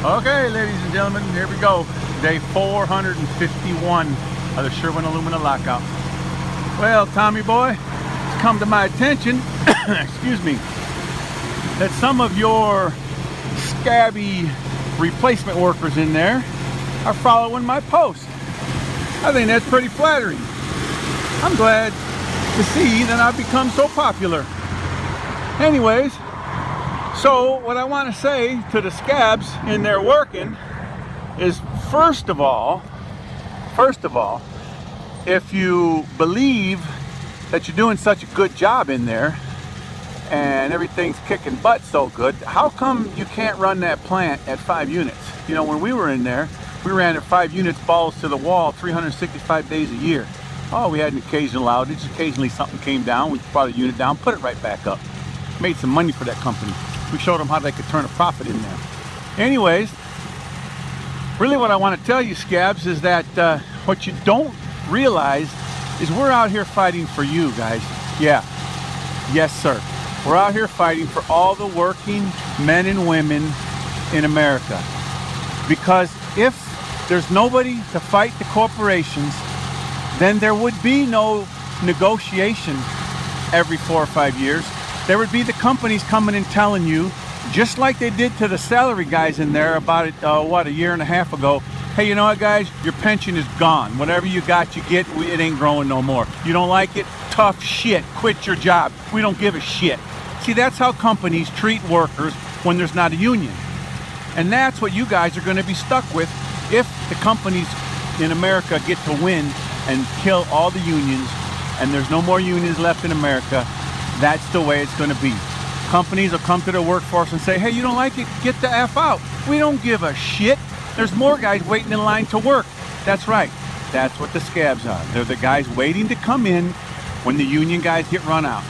Okay, ladies and gentlemen, here we go. Day 451 of the Sherwin alumina lockout. Well, Tommy boy, it's come to my attention, excuse me, that some of your scabby replacement workers in there are following my post. I think that's pretty flattering. I'm glad to see that I've become so popular. Anyways, so what I want to say to the scabs in there working is, first of all, if you believe that you're doing such a good job in there and everything's kicking butt so good, how come you can't run that plant at 5 units? You know, when we were in there, we ran at 5 units, balls to the wall, 365 days a year. Oh, we had an occasional outage. Occasionally something came down. We brought a unit down, put it right back up. Made some money for that company. We showed them how they could turn a profit in there. Anyways, really what I want to tell you, scabs, is that what you don't realize is we're out here fighting for you guys. Yeah, yes sir. We're out here fighting for all the working men and women in America. Because if there's nobody to fight the corporations, then there would be no negotiation every 4 or 5 years. There would be the companies coming and telling you, just like they did to the salary guys in there about a year and a half ago, hey, you know what guys, your pension is gone. Whatever you got, you get, it ain't growing no more. You don't like it? Tough shit, quit your job. We don't give a shit. See, that's how companies treat workers when there's not a union. And that's what you guys are going to be stuck with if the companies in America get to win and kill all the unions and there's no more unions left in America. That's the way it's going to be. Companies will come to their workforce and say, hey, you don't like it? Get the F out. We don't give a shit. There's more guys waiting in line to work. That's right. That's what the scabs are. They're the guys waiting to come in when the union guys get run out.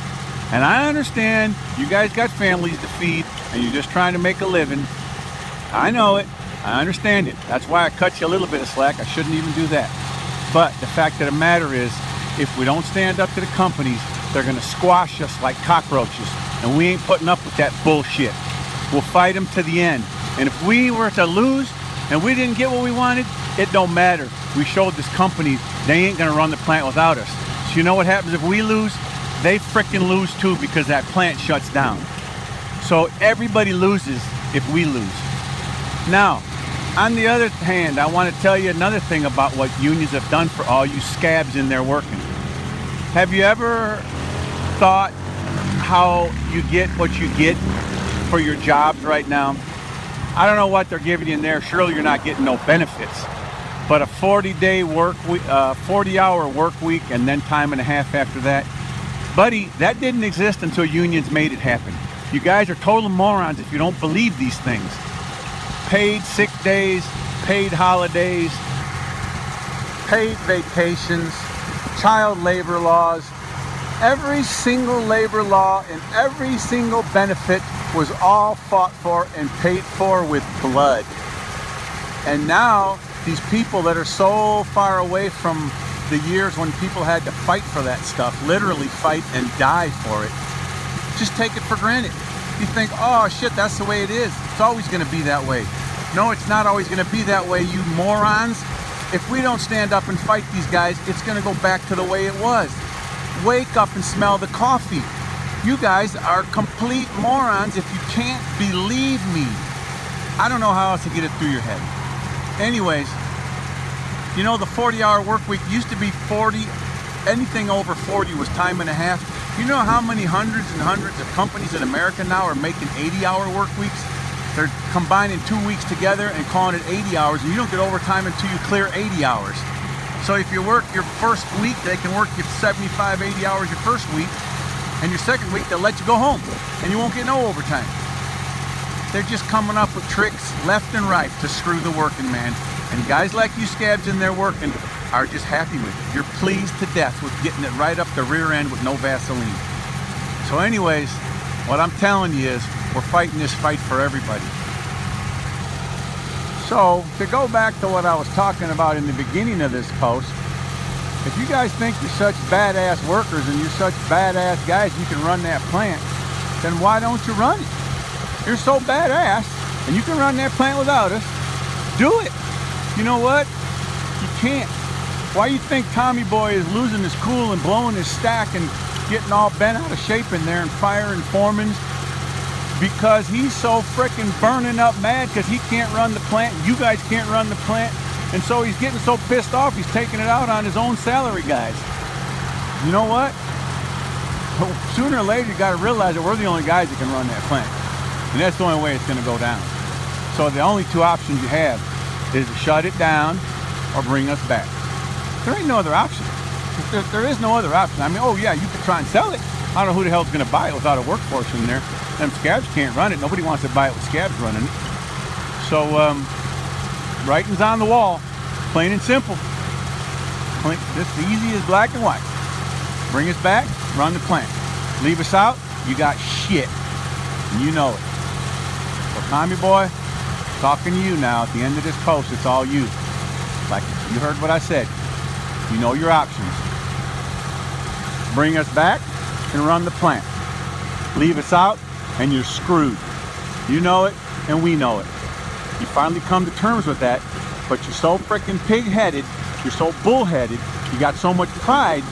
And I understand you guys got families to feed and you're just trying to make a living. I know it. I understand it. That's why I cut you a little bit of slack. I shouldn't even do that. But the fact of the matter is, if we don't stand up to the companies, they're going to squash us like cockroaches. And we ain't putting up with that bullshit. We'll fight them to the end. And if we were to lose and we didn't get what we wanted, it don't matter. We showed this company they ain't going to run the plant without us. So you know what happens if we lose? They frickin' lose too, because that plant shuts down. So everybody loses if we lose. Now, on the other hand, I want to tell you another thing about what unions have done for all you scabs in there working. Have you ever thought how you get what you get for your jobs right now? I don't know what they're giving you in there. Surely you're not getting no benefits. But a 40-day work week, 40-hour work week, and then time and a half after that, buddy, that didn't exist until unions made it happen. You guys are total morons if you don't believe these things. Paid sick days, paid holidays, paid vacations, child labor laws. Every single labor law and every single benefit was all fought for and paid for with blood. And now these people that are so far away from the years when people had to fight for that stuff, literally fight and die for it, just take it for granted. You think, oh shit, that's the way it is. It's always going to be that way. No, it's not always going to be that way, you morons. If we don't stand up and fight these guys, it's going to go back to the way it was. Wake up and smell the coffee. You guys are complete morons if you can't believe me. I don't know how else to get it through your head. Anyways, you know, the 40-hour work week used to be 40. Anything over 40 was time and a half. You know how many hundreds and hundreds of companies in America now are making 80-hour work weeks? They're combining 2 weeks together and calling it 80 hours, and you don't get overtime until you clear 80 hours. So if you work your first week, they can work you 75, 80 hours your first week, and your second week they'll let you go home, and you won't get no overtime. They're just coming up with tricks left and right to screw the working man. And guys like you scabs in there working are just happy with it. You're pleased to death with getting it right up the rear end with no Vaseline. So anyways, what I'm telling you is we're fighting this fight for everybody. So to go back to what I was talking about in the beginning of this post, if you guys think you're such badass workers and you're such badass guys you can run that plant, then why don't you run it? You're so badass, and you can run that plant without us, do it. You know what? You can't. Why you think Tommy Boy is losing his cool and blowing his stack and getting all bent out of shape in there and firing foremans? Because he's so freaking burning up mad because he can't run the plant. You guys can't run the plant. And so he's getting so pissed off, he's taking it out on his own salary guys. You know what? Sooner or later, you got to realize that we're the only guys that can run that plant. And that's the only way it's going to go down. So the only two options you have is to shut it down or bring us back. There ain't no other option. There is no other option. I mean, oh yeah, you could try and sell it. I don't know who the hell's going to buy it without a workforce in there. Them scabs can't run it. Nobody wants to buy it with scabs running it. So, writing's on the wall, plain and simple. Just easy as black and white. Bring us back, run the plant. Leave us out, you got shit. And you know it. So Tommy Boy, talking to you now. At the end of this post, it's all you. Like you heard what I said. You know your options. Bring us back and run the plant. Leave us out and you're screwed. You know it and we know it. You finally come to terms with that, but you're so freaking pig-headed, you're so bullheaded, you got so much pride,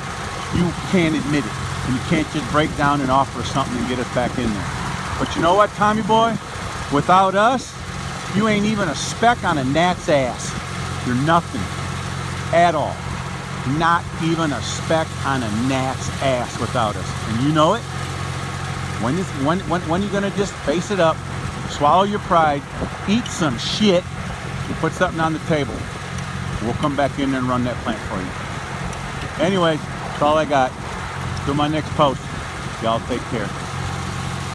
you can't admit it. And you can't just break down and offer us something and get us back in there. But you know what, Tommy Boy? Without us, you ain't even a speck on a gnat's ass. You're nothing at all. Not even a speck on a gnat's ass without us. And you know it. When are you gonna just face it up, swallow your pride, eat some shit, and put something on the table? We'll come back in there and run that plant for you. Anyways, that's all I got. Till my next post. Y'all take care.